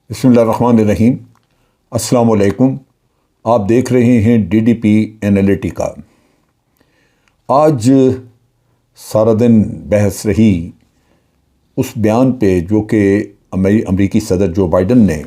بسم اللہ الرحمن الرحیم۔ السلام علیکم۔ آپ دیکھ رہے ہیں ڈی ڈی پی اینالیٹیکا۔ آج سارا دن بحث رہی اس بیان پہ جو کہ امریکی صدر جو بائیڈن نے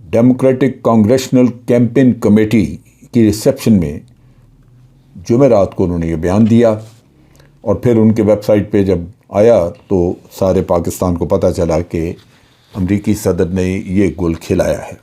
ڈیموکریٹک کانگریشنل کیمپین کمیٹی کی ریسیپشن میں جمعرات کو انہوں نے یہ بیان دیا، اور پھر ان کے ویب سائٹ پہ جب آیا تو سارے پاکستان کو پتہ چلا کہ امریکی صدر نے یہ گل کھلایا ہے۔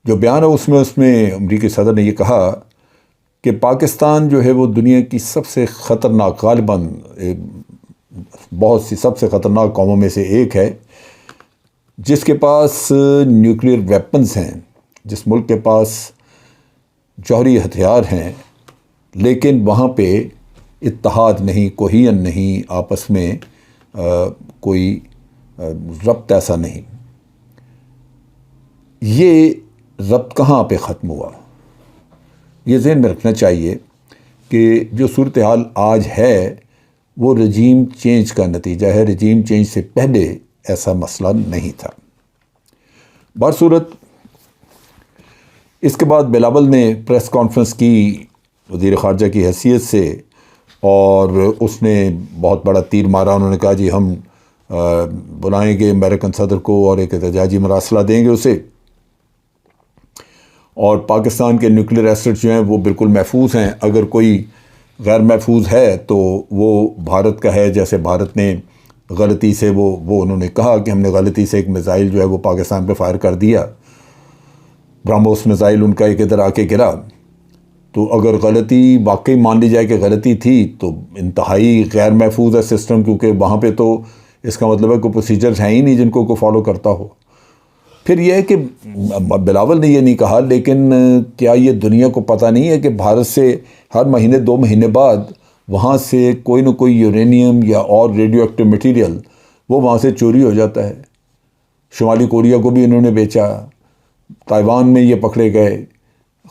جو بیان ہے اس میں امریکی صدر نے یہ کہا کہ پاکستان جو ہے وہ دنیا کی سب سے خطرناک، غالباً بہت سی سب سے خطرناک قوموں میں سے ایک ہے، جس کے پاس نیوکلیر ویپنز ہیں، جس ملک کے پاس جوہری ہتھیار ہیں، لیکن وہاں پہ اتحاد نہیں، کوہین نہیں، آپس میں کوئی ربط ایسا نہیں۔ یہ ربط کہاں پہ ختم ہوا؟ یہ ذہن میں رکھنا چاہیے کہ جو صورتحال آج ہے وہ رجیم چینج کا نتیجہ ہے۔ رجیم چینج سے پہلے ایسا مسئلہ نہیں تھا۔ برصورت اس کے بعد بلاول نے پریس کانفرنس کی وزیر خارجہ کی حیثیت سے، اور اس نے بہت بڑا تیر مارا۔ انہوں نے کہا جی ہم بلائیں گے امریکن صدر کو اور ایک احتجاجی مراسلہ دیں گے اسے، اور پاکستان کے نیوکلیر ایسٹ جو ہیں وہ بالکل محفوظ ہیں۔ اگر کوئی غیر محفوظ ہے تو وہ بھارت کا ہے، جیسے بھارت نے غلطی سے وہ انہوں نے کہا کہ ہم نے غلطی سے ایک میزائل جو ہے وہ پاکستان پہ فائر کر دیا، برہموس میزائل ان کا ایک ادھر آ کے گرا۔ تو اگر غلطی واقعی مان لی جائے کہ غلطی تھی تو انتہائی غیر محفوظ ہے سسٹم، کیونکہ وہاں پہ تو اس کا مطلب ہے کوئی پروسیجرز ہیں ہی نہیں جن کو فالو کرتا ہو۔ پھر یہ ہے کہ بلاول نے یہ نہیں کہا، لیکن کیا یہ دنیا کو پتہ نہیں ہے کہ بھارت سے ہر مہینے 2 مہینے بعد وہاں سے کوئی نہ کوئی یورینیم یا اور ریڈیو ایکٹیو مٹیریل وہ وہاں سے چوری ہو جاتا ہے؟ شمالی کوریا کو بھی انہوں نے بیچا، تائیوان میں یہ پکڑے گئے،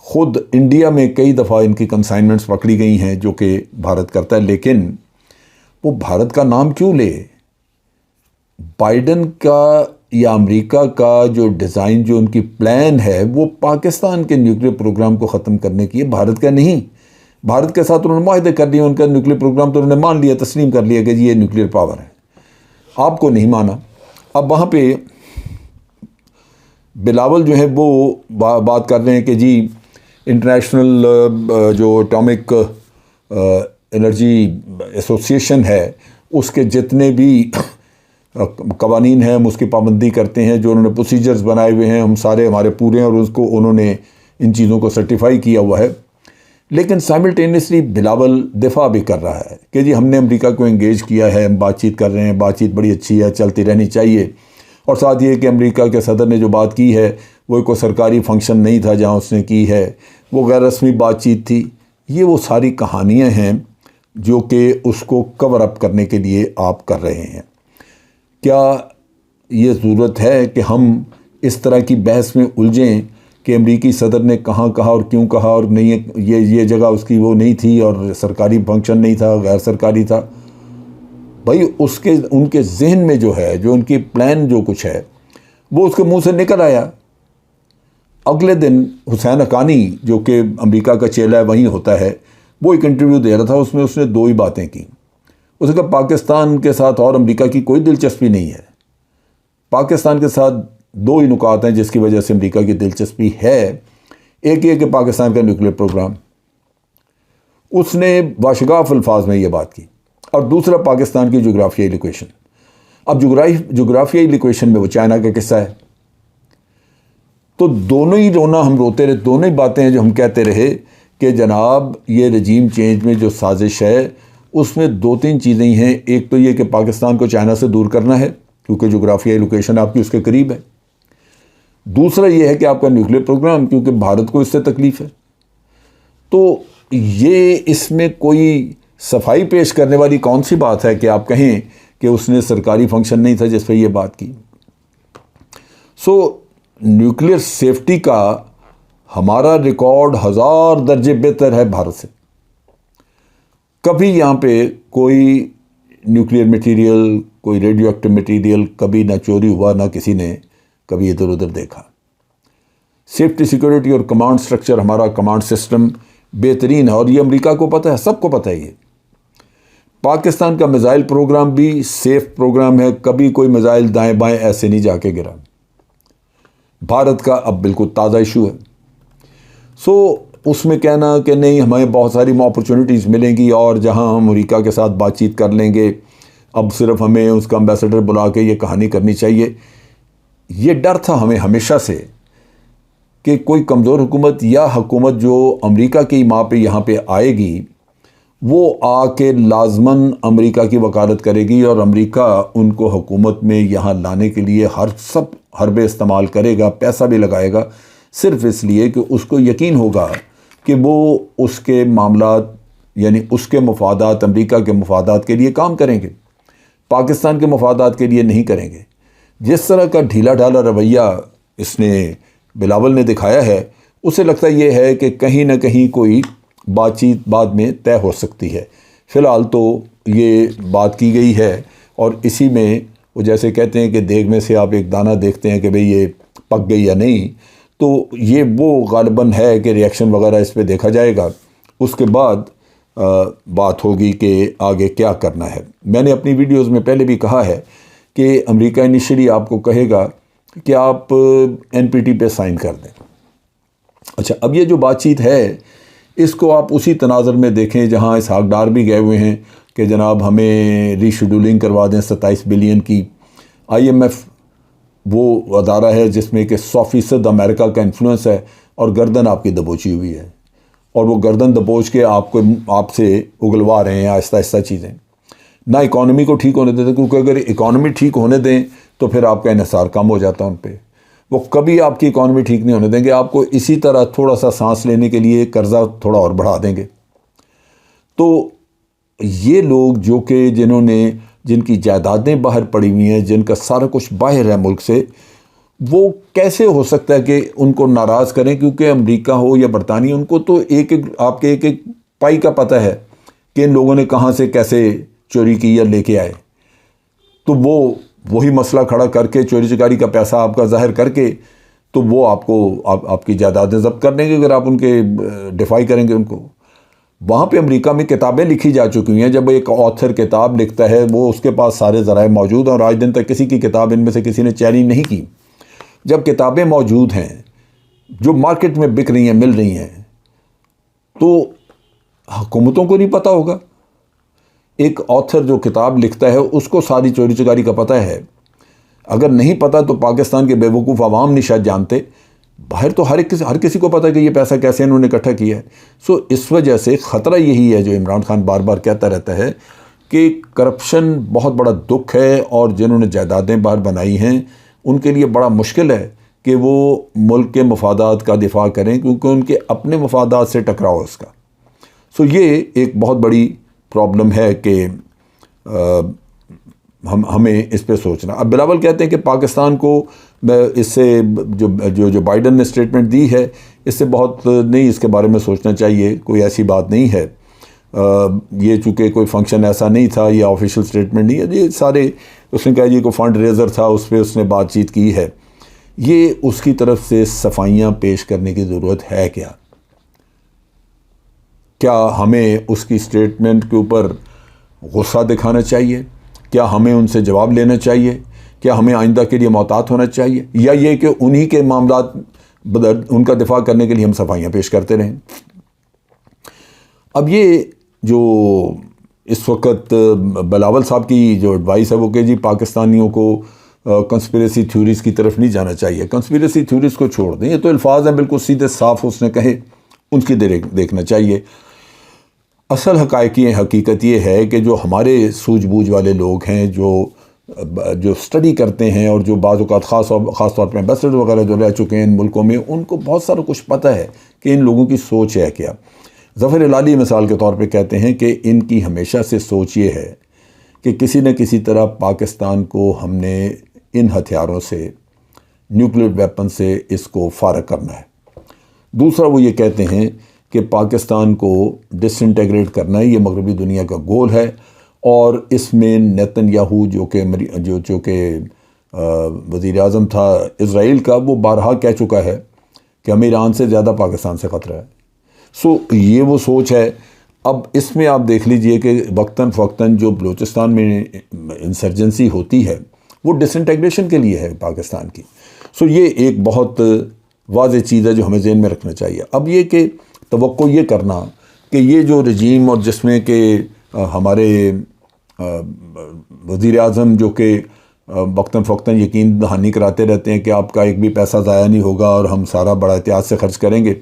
خود انڈیا میں کئی دفعہ ان کی کنسائنمنٹس پکڑی گئی ہیں جو کہ بھارت کرتا ہے۔ لیکن وہ بھارت کا نام کیوں لے؟ بائیڈن کا یا امریکہ کا جو ڈیزائن، جو ان کی پلان ہے، وہ پاکستان کے نیوکلیر پروگرام کو ختم کرنے کی ہے، بھارت کا نہیں۔ بھارت کے ساتھ انہوں نے معاہدے کر لیے، ان کا نیوکلیر پروگرام تو انہوں نے مان لیا، تسلیم کر لیا کہ جی یہ نیوکلیر پاور ہے۔ آپ کو نہیں مانا۔ اب وہاں پہ بلاول جو ہے وہ بات کر رہے ہیں کہ جی انٹرنیشنل جو اٹامک انرجی ایسوسیشن ہے اس کے جتنے بھی قوانین ہیں ہم اس کی پابندی کرتے ہیں، جو انہوں نے پروسیجرز بنائے ہوئے ہیں ہم سارے ہمارے پورے ہیں، اور اس کو انہوں نے ان چیزوں کو سرٹیفائی کیا ہوا ہے۔ لیکن سائملٹینیسلی بلاول دفاع بھی کر رہا ہے کہ جی ہم نے امریکہ کو انگیج کیا ہے، ہم بات چیت کر رہے ہیں، بات چیت بڑی اچھی ہے، چلتی رہنی چاہیے۔ اور ساتھ یہ کہ امریکہ کے صدر نے جو بات کی ہے وہ کوئی سرکاری فنکشن نہیں تھا جہاں اس نے کی ہے، وہ غیر رسمی بات چیت تھی۔ یہ وہ ساری کہانیاں ہیں جو کہ اس کو کور اپ کرنے کے لیے آپ کر رہے ہیں۔ کیا یہ ضرورت ہے کہ ہم اس طرح کی بحث میں الجھیں کہ امریکی صدر نے کہاں کہا اور کیوں کہا، اور نہیں یہ جگہ اس کی وہ نہیں تھی اور سرکاری فنکشن نہیں تھا، غیر سرکاری تھا؟ بھائی ان کے ذہن میں جو ہے، جو ان کی پلان جو کچھ ہے وہ اس کے منہ سے نکل آیا۔ اگلے دن حسین حقانی جو کہ امریکہ کا چیلا ہے وہیں ہوتا ہے، وہ ایک انٹرویو دے رہا تھا، اس میں اس نے 2 ہی باتیں کی۔ اس نے کہا پاکستان کے ساتھ اور امریکہ کی کوئی دلچسپی نہیں ہے، پاکستان کے ساتھ 2 ہی نکات ہیں جس کی وجہ سے امریکہ کی دلچسپی ہے۔ ایک یہ کہ پاکستان کا نیوکلیر پروگرام، اس نے باشگاف الفاظ میں یہ بات کی، اور دوسرا پاکستان کی جغرافیائی لوکیشن۔ اب جغرافیائی لوکیشن میں وہ چائنا کا قصہ ہے، تو دونوں ہی رونا ہم روتے رہے، دونوں ہی باتیں ہیں جو ہم کہتے رہے کہ جناب یہ رجیم چینج میں جو سازش ہے اس میں 2-3 چیزیں ہی ہیں۔ ایک تو یہ کہ پاکستان کو چائنا سے دور کرنا ہے کیونکہ جغرافیائی لوکیشن آپ کی اس کے قریب ہے۔ دوسرا یہ ہے کہ آپ کا نیوکلیر پروگرام، کیونکہ بھارت کو اس سے تکلیف ہے۔ تو یہ اس میں کوئی صفائی پیش کرنے والی کون سی بات ہے کہ آپ کہیں کہ اس نے سرکاری فنکشن نہیں تھا جس پہ یہ بات کی؟ نیوکلیر سیفٹی کا ہمارا ریکارڈ 1000 درجے بہتر ہے بھارت سے۔ کبھی یہاں پہ کوئی نیوکلیئر مٹیریل، کوئی ریڈیو ایکٹیو مٹیریل کبھی نہ چوری ہوا، نہ کسی نے کبھی ادھر ادھر دیکھا۔ سیفٹی سیکورٹی اور کمانڈ سٹرکچر، ہمارا کمانڈ سسٹم بہترین ہے، اور یہ امریکہ کو پتہ ہے، سب کو پتہ ہے۔ یہ پاکستان کا میزائل پروگرام بھی سیف پروگرام ہے، کبھی کوئی میزائل دائیں بائیں ایسے نہیں جا کے گرا۔ بھارت کا اب بالکل تازہ ایشو ہے۔ اس میں کہنا کہ نہیں ہمیں بہت ساری اپرچونٹیز ملیں گی اور جہاں ہم امریکہ کے ساتھ بات چیت کر لیں گے، اب صرف ہمیں اس کا امبیسڈر بلا کے یہ کہانی کرنی چاہیے، یہ ڈر تھا ہمیں ہمیشہ سے کہ کوئی کمزور حکومت یا حکومت جو امریکہ کی ماں پہ یہاں پہ آئے گی، وہ آ کے لازماً امریکہ کی وکالت کرے گی، اور امریکہ ان کو حکومت میں یہاں لانے کے لیے سب حربے استعمال کرے گا، پیسہ بھی لگائے گا، صرف اس لیے کہ اس کو یقین ہوگا کہ وہ اس کے معاملات، یعنی اس کے مفادات، امریکہ کے مفادات کے لیے کام کریں گے، پاکستان کے مفادات کے لیے نہیں کریں گے۔ جس طرح کا ڈھیلا ڈھالا رویہ اس نے بلاول نے دکھایا ہے، اسے لگتا یہ ہے کہ کہیں نہ کہیں کوئی بات چیت بعد میں طے ہو سکتی ہے۔ فی الحال تو یہ بات کی گئی ہے، اور اسی میں وہ جیسے کہتے ہیں کہ دیگ میں سے آپ ایک دانہ دیکھتے ہیں کہ بھئی یہ پک گئی یا نہیں، تو یہ وہ غالباً ہے کہ ریئیکشن وغیرہ اس پہ دیکھا جائے گا، اس کے بعد بات ہوگی کہ آگے کیا کرنا ہے۔ میں نے اپنی ویڈیوز میں پہلے بھی کہا ہے کہ امریکہ انیشلی آپ کو کہے گا کہ آپ NPT پہ سائن کر دیں۔ اچھا، اب یہ جو بات چیت ہے اس کو آپ اسی تناظر میں دیکھیں جہاں اسحاق ڈار بھی گئے ہوئے ہیں کہ جناب ہمیں ری شیڈولنگ کروا دیں 27 بلین کی۔ IMF وہ ادارہ ہے جس میں کہ 100% امریکہ کا انفلوئنس ہے، اور گردن آپ کی دبوچی ہوئی ہے، اور وہ گردن دبوچ کے آپ سے اگلوا رہے ہیں آہستہ آہستہ چیزیں، نہ اکانومی کو ٹھیک ہونے دیتے، کیونکہ اگر اکانومی ٹھیک ہونے دیں تو پھر آپ کا انحصار کم ہو جاتا ہے ان پہ۔ وہ کبھی آپ کی اکانومی ٹھیک نہیں ہونے دیں گے، آپ کو اسی طرح تھوڑا سا سانس لینے کے لیے قرضہ تھوڑا اور بڑھا دیں گے۔ تو یہ لوگ جو کہ جن کی جائیدادیں باہر پڑی ہوئی ہیں، جن کا سارا کچھ باہر ہے ملک سے، وہ کیسے ہو سکتا ہے کہ ان کو ناراض کریں؟ کیونکہ امریکہ ہو یا برطانیہ، ان کو تو آپ کے ایک پائی کا پتہ ہے کہ ان لوگوں نے کہاں سے کیسے چوری کی یا لے کے آئے، تو وہی مسئلہ کھڑا کر کے چوری چکاری کا پیسہ آپ کا ظاہر کر کے تو وہ آپ کی جائیدادیں ضبط کر دیں گے اگر آپ ان کے ڈیفائی کریں گے ان کو۔ وہاں پہ امریکہ میں کتابیں لکھی جا چکی ہیں، جب ایک آتھر کتاب لکھتا ہے وہ اس کے پاس سارے ذرائع موجود ہیں، اور آج دن تک کسی کی کتاب ان میں سے کسی نے چیلنج نہیں کی۔ جب کتابیں موجود ہیں جو مارکیٹ میں بک رہی ہیں، مل رہی ہیں، تو حکومتوں کو نہیں پتہ ہوگا؟ ایک آتھر جو کتاب لکھتا ہے اس کو ساری چوری چکاری کا پتہ ہے، اگر نہیں پتہ تو پاکستان کے بیوقوف عوام نہیں شاید جانتے، باہر تو ہر کسی کو پتہ کہ یہ پیسہ کیسے انہوں نے اکٹھا کیا ہے۔ اس وجہ سے خطرہ یہی ہے جو عمران خان بار بار کہتا رہتا ہے کہ کرپشن بہت بڑا دکھ ہے، اور جنہوں نے جائیدادیں باہر بنائی ہیں ان کے لیے بڑا مشکل ہے کہ وہ ملک کے مفادات کا دفاع کریں، کیونکہ ان کے اپنے مفادات سے ٹکراؤ اس کا۔ یہ ایک بہت بڑی پرابلم ہے کہ ہمیں اس پہ سوچنا۔ اب بلاول کہتے ہیں کہ پاکستان کو اس سے جو بائیڈن نے سٹیٹمنٹ دی ہے اس سے بہت نہیں اس کے بارے میں سوچنا چاہیے، کوئی ایسی بات نہیں ہے، یہ چونکہ کوئی فنکشن ایسا نہیں تھا یا آفیشیل سٹیٹمنٹ نہیں ہے، یہ سارے اس نے کہا یہ کوئی فنڈ ریزر تھا، اس پہ اس نے بات چیت کی ہے۔ یہ اس کی طرف سے صفائیاں پیش کرنے کی ضرورت ہے کیا ہمیں اس کی سٹیٹمنٹ کے اوپر غصہ دکھانا چاہیے؟ کیا ہمیں ان سے جواب لینا چاہیے؟ کیا ہمیں آئندہ کے لیے محتاط ہونا چاہیے، یا یہ کہ انہی کے معاملات ان کا دفاع کرنے کے لیے ہم صفائیاں پیش کرتے رہیں؟ اب یہ جو اس وقت بلاول صاحب کی جو ایڈوائس ہے وہ کہ جی پاکستانیوں کو کنسپیریسی تھیوریز کی طرف نہیں جانا چاہیے، کنسپیریسی تھیوریز کو چھوڑ دیں، یہ تو الفاظ ہیں بالکل سیدھے صاف اس نے کہے، ان کی دیکھنا چاہیے۔ اصل حقیقت یہ ہے کہ جو ہمارے سوجھ بوجھ والے لوگ ہیں جو اسٹڈی کرتے ہیں، اور جو بعض اوقات خاص طور پہ ایمبیسڈر وغیرہ جو رہ چکے ہیں ان ملکوں میں، ان کو بہت سارا کچھ پتہ ہے کہ ان لوگوں کی سوچ ہے کیا۔ ظفر ہلالی مثال کے طور پہ کہتے ہیں کہ ان کی ہمیشہ سے سوچ یہ ہے کہ کسی نہ کسی طرح پاکستان کو ہم نے ان ہتھیاروں سے، نیوکلیر ویپن سے اس کو فارغ کرنا ہے۔ دوسرا وہ یہ کہتے ہیں کہ پاکستان کو ڈس انٹیگریٹ کرنا ہے، یہ مغربی دنیا کا گول ہے، اور اس میں نیتن یاہو جو کہ وزیر اعظم تھا اسرائیل کا، وہ بارہا کہہ چکا ہے کہ ہمیں ایران سے زیادہ پاکستان سے خطرہ ہے۔ سو یہ وہ سوچ ہے۔ اب اس میں آپ دیکھ لیجئے کہ وقتاً فوقتاً جو بلوچستان میں انسرجنسی ہوتی ہے وہ ڈس انٹیگریشن کے لیے ہے پاکستان کی۔ سو یہ ایک بہت واضح چیز ہے جو ہمیں ذہن میں رکھنا چاہیے۔ اب یہ کہ توقع یہ کرنا کہ یہ جو رجیم، اور جس میں کہ ہمارے وزیر اعظم جو کہ وقتاً فوقتاً یقین دہانی کراتے رہتے ہیں کہ آپ کا ایک بھی پیسہ ضائع نہیں ہوگا اور ہم سارا بڑا احتیاط سے خرچ کریں گے،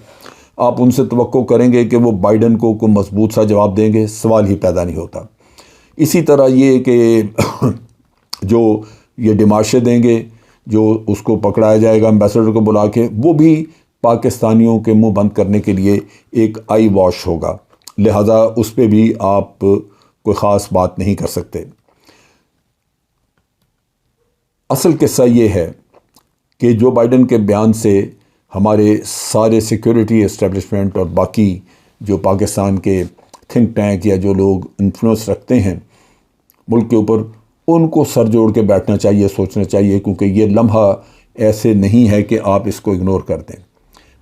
آپ ان سے توقع کریں گے کہ وہ بائیڈن کو کوئی مضبوط سا جواب دیں گے، سوال ہی پیدا نہیں ہوتا۔ اسی طرح یہ کہ جو یہ ڈماشے دیں گے، جو اس کو پکڑایا جائے گا امبیسڈر کو بلا کے، وہ بھی پاکستانیوں کے منہ بند کرنے کے لیے ایک آئی واش ہوگا، لہذا اس پہ بھی آپ کوئی خاص بات نہیں کر سکتے۔ اصل قصہ یہ ہے کہ جو بائیڈن کے بیان سے ہمارے سارے سیکیورٹی اسٹیبلشمنٹ اور باقی جو پاکستان کے تھنک ٹینک یا جو لوگ انفلوئنس رکھتے ہیں ملک کے اوپر، ان کو سر جوڑ کے بیٹھنا چاہیے، سوچنا چاہیے، کیونکہ یہ لمحہ ایسے نہیں ہے کہ آپ اس کو اگنور کر دیں۔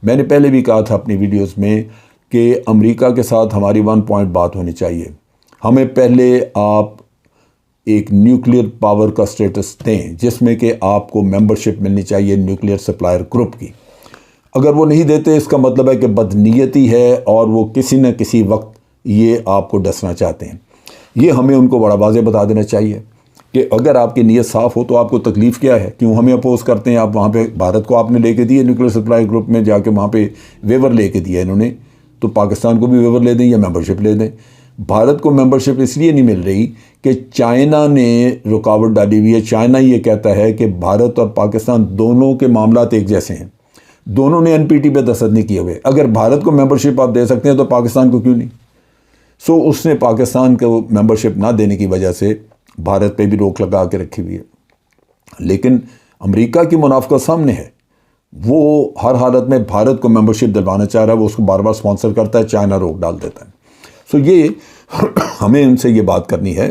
میں نے پہلے بھی کہا تھا اپنی ویڈیوز میں کہ امریکہ کے ساتھ ہماری 1 پوائنٹ بات ہونی چاہیے۔ ہمیں پہلے آپ ایک نیوکلیر پاور کا سٹیٹس دیں جس میں کہ آپ کو ممبرشپ ملنی چاہیے نیوکلیر سپلائر گروپ کی۔ اگر وہ نہیں دیتے اس کا مطلب ہے کہ بدنیتی ہے اور وہ کسی نہ کسی وقت یہ آپ کو ڈسنا چاہتے ہیں۔ یہ ہمیں ان کو بڑا واضح بتا دینا چاہیے کہ اگر آپ کی نیت صاف ہو تو آپ کو تکلیف کیا ہے، کیوں ہمیں اپوز کرتے ہیں؟ آپ وہاں پہ بھارت کو آپ نے لے کے دیے نیوکلیر سپلائی گروپ میں، جا کے وہاں پہ ویور لے کے دیا انہوں نے، تو پاکستان کو بھی ویور لے دیں یا ممبرشپ لے دیں۔ بھارت کو ممبرشپ اس لیے نہیں مل رہی کہ چائنا نے رکاوٹ ڈالی ہوئی ہے۔ چائنا یہ کہتا ہے کہ بھارت اور پاکستان دونوں کے معاملات ایک جیسے ہیں، دونوں نے NPT پہ دستخط نہیں کیے ہوئے۔ اگر بھارت کو ممبرشپ آپ دے سکتے ہیں تو پاکستان کو کیوں نہیں؟ سو اس نے پاکستان کو ممبرشپ نہ دینے کی وجہ سے بھارت پہ بھی روک لگا کے رکھی ہوئی ہے۔ لیکن امریکہ کی منافقت سامنے ہے، وہ ہر حالت میں بھارت کو ممبرشپ دلوانا چاہ رہا ہے، وہ اس کو بار بار سپانسر کرتا ہے، چائنا روک ڈال دیتا ہے۔ سو یہ ہمیں ان سے یہ بات کرنی ہے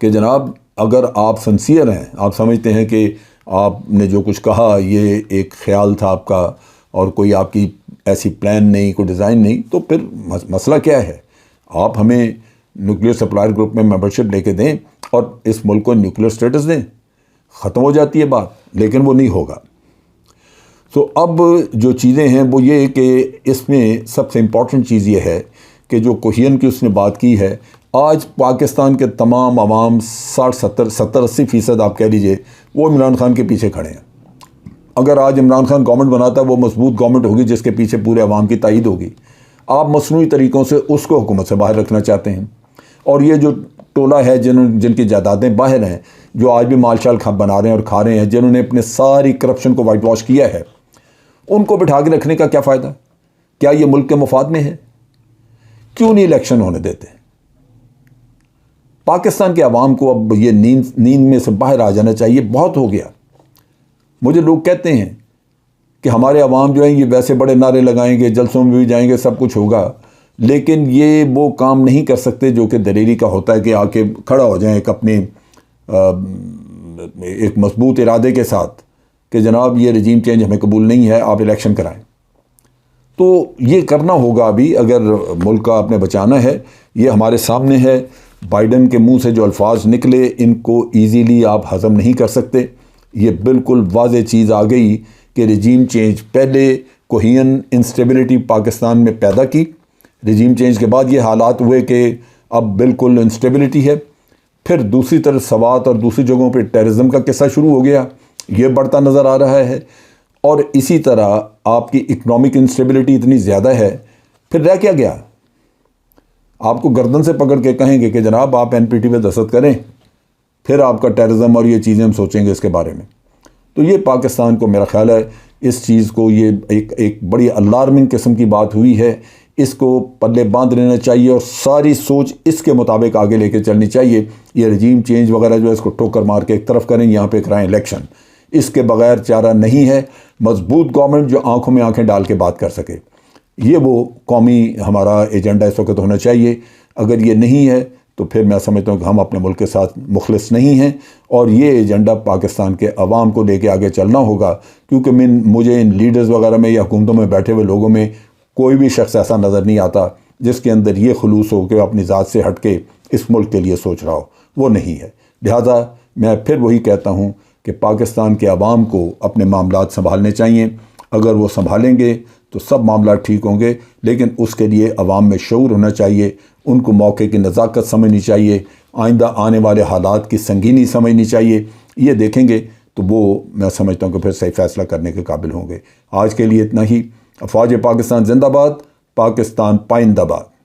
کہ جناب اگر آپ سنسیئر ہیں، آپ سمجھتے ہیں کہ آپ نے جو کچھ کہا یہ ایک خیال تھا آپ کا اور کوئی آپ کی ایسی پلان نہیں، کوئی ڈیزائن نہیں، تو پھر مسئلہ کیا ہے؟ آپ ہمیں نیوکلیر سپلائر گروپ میں ممبرشپ لے کے دیں اور اس ملک کو نیوکلیر سٹیٹس دیں، ختم ہو جاتی ہے بات۔ لیکن وہ نہیں ہوگا۔ سو اب جو چیزیں ہیں وہ یہ کہ اس میں سب سے امپورٹنٹ چیز یہ ہے کہ جو کوہین کی اس نے بات کی ہے، آج پاکستان کے تمام عوام 60-70-80% آپ کہہ لیجئے وہ عمران خان کے پیچھے کھڑے ہیں۔ اگر آج عمران خان گورنمنٹ بناتا وہ مضبوط گورنمنٹ ہوگی جس کے پیچھے پورے عوام کی تائید ہوگی۔ آپ مصنوعی طریقوں سے اس کو حکومت سے باہر رکھنا چاہتے ہیں، اور یہ جو ٹولہ ہے جن کی جائیدادیں باہر ہیں، جو آج بھی مال شال بنا رہے ہیں اور کھا رہے ہیں، جنہوں نے اپنے ساری کرپشن کو وائٹ واش کیا ہے، ان کو بٹھا کے رکھنے کا کیا فائدہ؟ کیا یہ ملک کے مفاد میں ہے؟ کیوں نہیں الیکشن ہونے دیتے؟ پاکستان کے عوام کو اب یہ نیند میں سے باہر آ جانا چاہیے، بہت ہو گیا۔ مجھے لوگ کہتے ہیں کہ ہمارے عوام جو ہیں یہ ویسے بڑے نعرے لگائیں گے، جلسوں میں بھی جائیں گے، سب کچھ ہوگا، لیکن یہ وہ کام نہیں کر سکتے جو کہ دلیری کا ہوتا ہے کہ آ کے کھڑا ہو جائیں ایک مضبوط ارادے کے ساتھ کہ جناب یہ رجیم چینج ہمیں قبول نہیں ہے، آپ الیکشن کرائیں۔ تو یہ کرنا ہوگا ابھی اگر ملک کا آپ نے بچانا ہے۔ یہ ہمارے سامنے ہے، بائیڈن کے منہ سے جو الفاظ نکلے ان کو ایزیلی آپ ہضم نہیں کر سکتے۔ یہ بالکل واضح چیز آ گئی کہ رجیم چینج پہلے کوہین انسٹیبلٹی پاکستان میں پیدا کی، رجیم چینج کے بعد یہ حالات ہوئے کہ اب بالکل انسٹیبلٹی ہے، پھر دوسری طرف سوات اور دوسری جگہوں پہ ٹیررزم کا قصہ شروع ہو گیا، یہ بڑھتا نظر آ رہا ہے، اور اسی طرح آپ کی اکنامک انسٹیبلٹی اتنی زیادہ ہے، پھر رہ کیا گیا؟ آپ کو گردن سے پکڑ کے کہیں گے کہ جناب آپ NPT پہ دستخط کریں، پھر آپ کا ٹیررزم اور یہ چیزیں ہم سوچیں گے اس کے بارے میں۔ تو یہ پاکستان کو میرا خیال ہے اس چیز کو یہ ایک بڑی الارمنگ قسم کی بات ہوئی ہے، اس کو پلے باندھ لینا چاہیے اور ساری سوچ اس کے مطابق آگے لے کے چلنی چاہیے۔ یہ رجیم چینج وغیرہ جو ہے اس کو ٹوکر مار کے ایک طرف کریں، یہاں پہ کرائیں الیکشن، اس کے بغیر چارہ نہیں ہے۔ مضبوط گورنمنٹ جو آنکھوں میں آنکھیں ڈال کے بات کر سکے، یہ وہ قومی ہمارا ایجنڈا اس وقت ہونا چاہیے۔ اگر یہ نہیں ہے تو پھر میں سمجھتا ہوں کہ ہم اپنے ملک کے ساتھ مخلص نہیں ہیں، اور یہ ایجنڈا پاکستان کے عوام کو لے کے آگے چلنا ہوگا، کیونکہ مجھے ان لیڈرز وغیرہ میں یا حکومتوں میں بیٹھے ہوئے لوگوں میں کوئی بھی شخص ایسا نظر نہیں آتا جس کے اندر یہ خلوص ہو کہ اپنی ذات سے ہٹ کے اس ملک کے لیے سوچ رہا ہو، وہ نہیں ہے۔ لہٰذا میں پھر وہی کہتا ہوں کہ پاکستان کے عوام کو اپنے معاملات سنبھالنے چاہیے، اگر وہ سنبھالیں گے تو سب معاملات ٹھیک ہوں گے، لیکن اس کے لیے عوام میں شعور ہونا چاہیے، ان کو موقع کی نزاکت سمجھنی چاہیے، آئندہ آنے والے حالات کی سنگینی سمجھنی چاہیے۔ یہ دیکھیں گے تو وہ میں سمجھتا ہوں کہ پھر صحیح فیصلہ کرنے کے قابل ہوں گے۔ آج کے لیے اتنا ہی۔ افواج پاکستان زندہ باد، پاکستان پائندہ باد۔